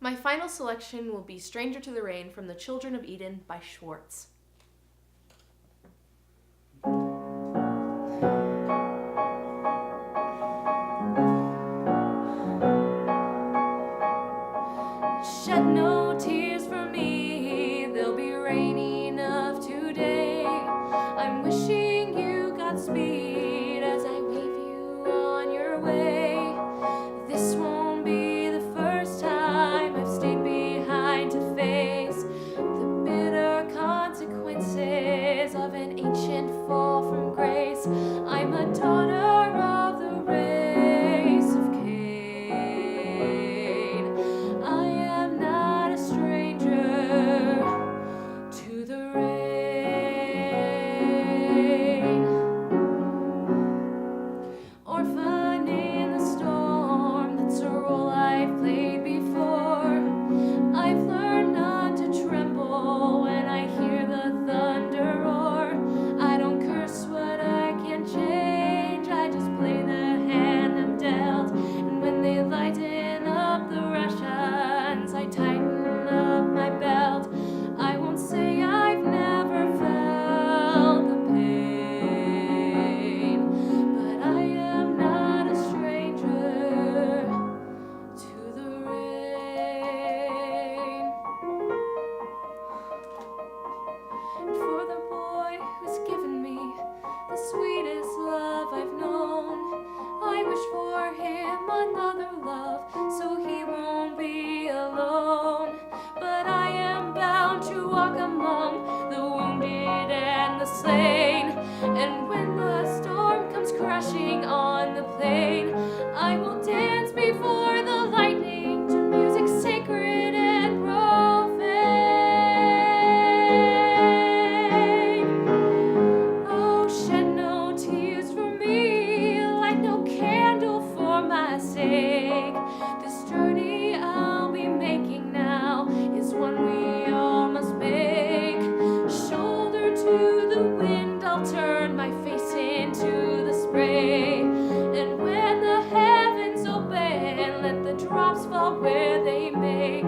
My final selection will be Stranger to the Rain from The Children of Eden by Schwartz. Shed no tears for me, they'll be rainy enough today. I'm wishing you Godspeed as I wave you on your way. This won't be the first time I've stayed behind to face the bitter consequences of an ancient fall from grace. I'm a daughter of the race of Cain. I am not a stranger to the rain. Orphan in the storm, that's a role I've played before. I've learned not to tremble when I hear the thunder roar. I don't curse what I can't change, I just play the hand I'm dealt. And when they lighten up the Russians, I tighten up my belt. I won't say I've never felt the pain, but I am not a stranger to the rain. And for the boy who's given me the sweetest love I've known, I wish for him another love so he won't be alone. But I am bound to walk among the wounded and the slain, and when the storm comes crashing on the plain, I will dance before the lightning to music sacred and profane. Oh, shed no tears for me, light no candle for my sake. This journey I'll be making now is one we all must make. Shoulder to the wind, I'll turn my face into the spray. And when the heavens open, let the drops fall where they may.